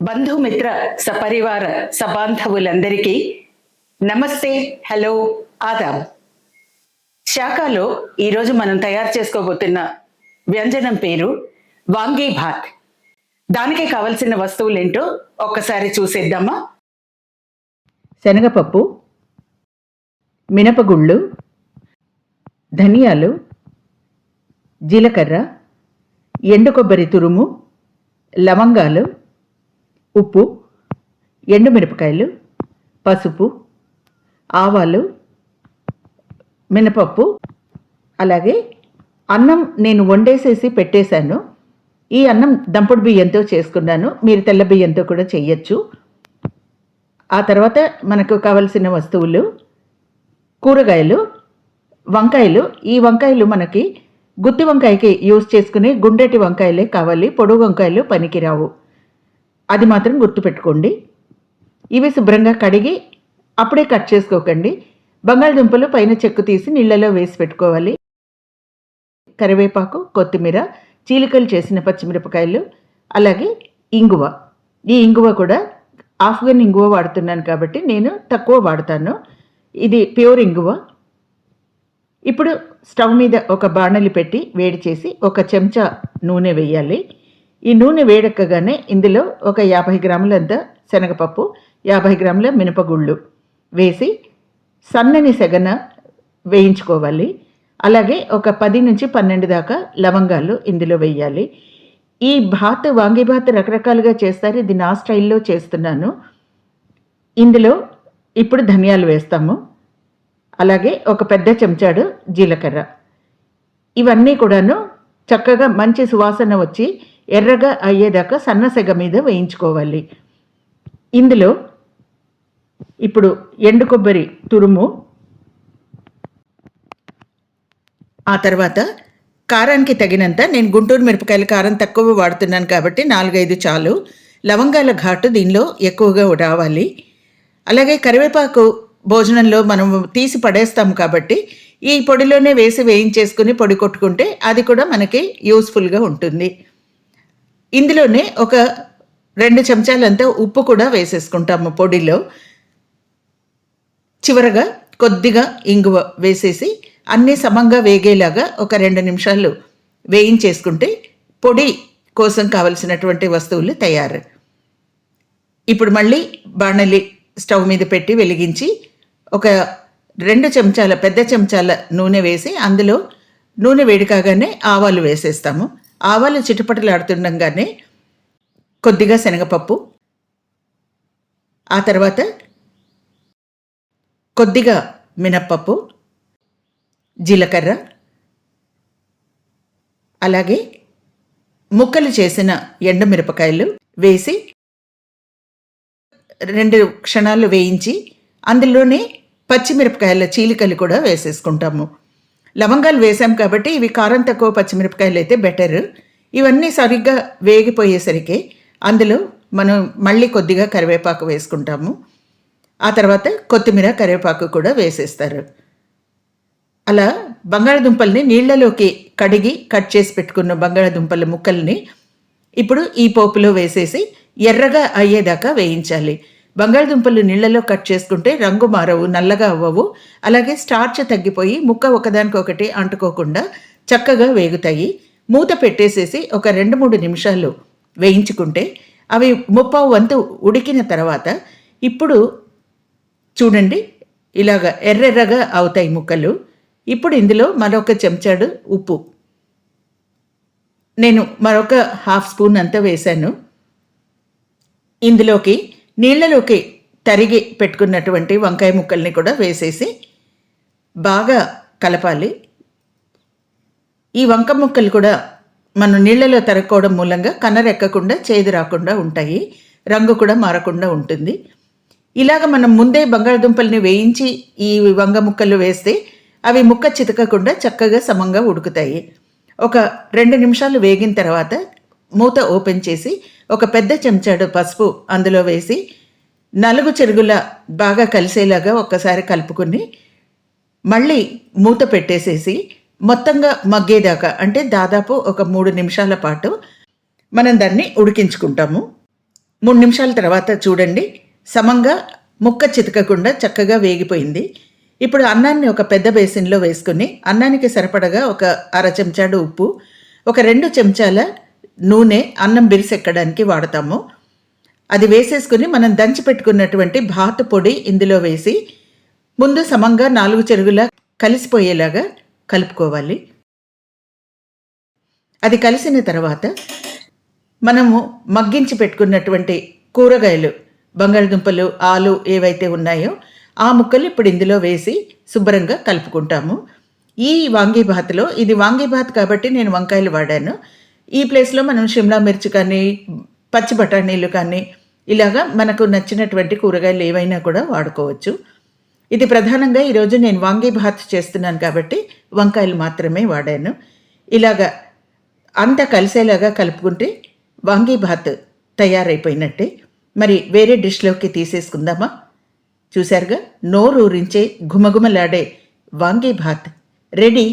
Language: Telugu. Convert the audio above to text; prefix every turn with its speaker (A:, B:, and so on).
A: బంధుమిత్ర సపరివార సబాంధవులందరికీ నమస్తే, హలో, ఆదాబ్. శాఖలో ఈరోజు మనం తయారు చేసుకోబోతున్న వ్యంజనం పేరు వాంగీ భాత్. దానికి కావలసిన వస్తువులేంటో ఒక్కసారి చూసేద్దామా.
B: శనగపప్పు, మినపగుళ్ళు, ధనియాలు, జీలకర్ర, ఎండు కొబ్బరి తురుము, లవంగాలు, ఉప్పు, ఎండుమిరపకాయలు, పసుపు, ఆవాలు, మినపప్పు, అలాగే అన్నం నేను వండేసేసి పెట్టేశాను. ఈ అన్నం దంపుడు బియ్యంతో చేసుకున్నాను, మీరు తెల్ల బియ్యంతో కూడా చెయ్యొచ్చు. ఆ తర్వాత మనకు కావలసిన వస్తువులు కూరగాయలు, వంకాయలు. ఈ వంకాయలు మనకి గుత్తి వంకాయకి యూజ్ చేసుకునే గుండ్రటి వంకాయలే కావాలి, పొడుగు వంకాయలు పనికిరావు, అది మాత్రం గుర్తుపెట్టుకోండి. ఇవి శుభ్రంగా కడిగి అప్పుడే కట్ చేసుకోకండి. బంగాళదుంపలు పైన చెక్కు తీసి నీళ్ళలో వేసి పెట్టుకోవాలి. కరివేపాకు, కొత్తిమీర, చీలికలు చేసిన పచ్చిమిరపకాయలు, అలాగే ఇంగువ. ఈ ఇంగువ కూడా ఆఫ్ఘన్ ఇంగువ వాడుతున్నాను కాబట్టి నేను తక్కువ వాడతాను, ఇది ప్యూర్ ఇంగువ. ఇప్పుడు స్టవ్ మీద ఒక బాణలి పెట్టి వేడి చేసి ఒక చెంచా నూనె వేయాలి. ఈ నూనె వేడెక్కగానే ఇందులో ఒక 50 గ్రాములంత శనగపప్పు, 50 గ్రాముల మినపగుళ్ళు వేసి సన్నని సెగన వేయించుకోవాలి. అలాగే ఒక 10 నుంచి 12 దాకా లవంగాలు ఇందులో వేయాలి. ఈ భాత్, వాంగి భాత్ రకరకాలుగా చేస్తారు, ఇది నా స్టైల్లో చేస్తున్నాను. ఇందులో ఇప్పుడు ధనియాలు వేస్తాము, అలాగే ఒక పెద్ద చెంచాడు జీలకర్ర. ఇవన్నీ కూడాను చక్కగా మంచి సువాసన వచ్చి ఎర్రగా అయ్యేదాకా సన్న సెగ మీద వేయించుకోవాలి. ఇందులో ఇప్పుడు ఎండు కొబ్బరి తురుము, ఆ తర్వాత కారానికి తగినంత, నేను గుంటూరు మిరపకాయల కారం తక్కువ వాడుతున్నాను కాబట్టి 4-5 చాలు. లవంగాల ఘాటు దీనిలో ఎక్కువగా రావాలి. అలాగే కరివేపాకు భోజనంలో మనం తీసి పడేస్తాం కాబట్టి ఈ పొడిలోనే వేసి వేయించేసుకుని పొడి కొట్టుకుంటే అది కూడా మనకి యూస్ఫుల్గా ఉంటుంది. ఇందులోనే ఒక 2 చెంచాలంతా ఉప్పు కూడా వేసేసుకుంటాము పొడిలో. చివరగా కొద్దిగా ఇంగువ వేసేసి అన్నీ సమంగా వేగేలాగా ఒక 2 నిమిషాలు వేయించేసుకుంటే పొడి కోసం కావలసినటువంటి వస్తువులు తయారు. ఇప్పుడు మళ్ళీ బాణలి స్టవ్ మీద పెట్టి వెలిగించి ఒక 2 చెంచాల పెద్ద చెంచాల నూనె వేసి అందులో నూనె వేడి కాగానే ఆవాలు వేసేస్తాము. ఆవాలు చిటపటలాడుతుండగానే కొద్దిగా శనగపప్పు, ఆ తర్వాత కొద్దిగా మినప్పప్పు, జీలకర్ర, అలాగే ముక్కలు చేసిన ఎండుమిరపకాయలు వేసి 2 క్షణాలు వేయించి అందులోనే పచ్చిమిరపకాయల చీలికలు కూడా వేసేసుకుంటాము. లవంగాలు వేసాం కాబట్టి ఇవి కారం తక్కువ పచ్చిమిరపకాయలు అయితే బెటర్. ఇవన్నీ సరిగ్గా వేగిపోయేసరికి అందులో మనం మళ్ళీ కొద్దిగా కరివేపాకు వేసుకుంటాము. ఆ తర్వాత కొత్తిమీర, కరివేపాకు కూడా వేసేస్తారు. అలా బంగాళదుంపల్ని నీళ్లలోకి కడిగి కట్ చేసి పెట్టుకున్న బంగాళదుంపల ముక్కల్ని ఇప్పుడు ఈ పోపులో వేసేసి ఎర్రగా అయ్యేదాకా వేయించాలి. బంగాళదుంపలు నీళ్లలో కట్ చేసుకుంటే రంగు మారవు, నల్లగా అవ్వవు, అలాగే స్టార్చ్ తగ్గిపోయి ముక్క ఒకదానికొకటి అంటుకోకుండా చక్కగా వేగుతాయి. మూత పెట్టేసేసి ఒక 2-3 నిమిషాలు వేయించుకుంటే అవి 1/2 వంతు ఉడికిన తర్వాత ఇప్పుడు చూడండి ఇలాగ ఎర్రెర్రగా అవుతాయి ముక్కలు. ఇప్పుడు ఇందులో మరొక చెంచాడు ఉప్పు, నేను మరొక 1/2 స్పూన్ అంతా వేశాను. ఇందులోకి నీళ్లలోకి తరిగి పెట్టుకున్నటువంటి వంకాయ ముక్కల్ని కూడా వేసేసి బాగా కలపాలి. ఈ వంక ముక్కలు కూడా మనం నీళ్లలో తరక్కోవడం మూలంగా కనరెక్కకుండా చేదు రాకుండా ఉంటాయి, రంగు కూడా మారకుండా ఉంటుంది. ఇలాగ మనం ముందే బంగాళదుంపల్ని వేయించి ఈ వంగ ముక్కలు వేస్తే అవి ముక్క చితకకుండా చక్కగా సమంగా ఉడుకుతాయి. ఒక 2 నిమిషాలు వేగిన తర్వాత మూత ఓపెన్ చేసి ఒక పెద్ద చెంచాడు పసుపు అందులో వేసి 4 చెరుగుల బాగా కలిసేలాగా ఒక్కసారి కలుపుకుని మళ్ళీ మూత పెట్టేసేసి మొత్తంగా మగ్గేదాకా, అంటే దాదాపు ఒక 3 నిమిషాల పాటు మనం దాన్ని ఉడికించుకుంటాము. 3 నిమిషాల తర్వాత చూడండి, సమంగా ముక్క చితకకుండా చక్కగా వేగిపోయింది. ఇప్పుడు అన్నాన్ని ఒక పెద్ద బేసిన్లో వేసుకుని అన్నానికి సరిపడగా ఒక అర చెంచాడు ఉప్పు, ఒక 2 చెంచాల నూనె అన్నం బిరిసెక్కడానికి వాడతాము. అది వేసేసుకుని మనం దంచి పెట్టుకున్నటువంటి భాతు పొడి ఇందులో వేసి ముందు సమంగా 4 చెరుగులా కలిసిపోయేలాగా కలుపుకోవాలి. అది కలిసిన తర్వాత మనము మగ్గించి పెట్టుకున్నటువంటి కూరగాయలు, బంగాళదుంపలు, ఆలు ఏవైతే ఉన్నాయో ఆ ముక్కలు ఇప్పుడు ఇందులో వేసి శుభ్రంగా కలుపుకుంటాము. ఈ వాంగీబాత్లో, ఇది వాంగీబాత్ కాబట్టి నేను వంకాయలు వాడాను. ఈ ప్లేస్లో మనం షిమ్లా మిర్చి కానీ పచ్చి బఠానీలు కానీ ఇలాగా మనకు నచ్చినటువంటి కూరగాయలు ఏవైనా కూడా వాడుకోవచ్చు. ఇది ప్రధానంగా ఈరోజు నేను వాంగీబాత్ చేస్తున్నాను కాబట్టి వంకాయలు మాత్రమే వాడాను. ఇలాగా అంతా కలిసేలాగా కలుపుకుంటే వాంగీబాత్ తయారైపోయినట్టే. మరి వేరే డిష్లోకి తీసేసుకుందామా? చూశారుగా, నోరూరించే ఘుమఘుమలాడే వాంగీబాత్ రెడీ.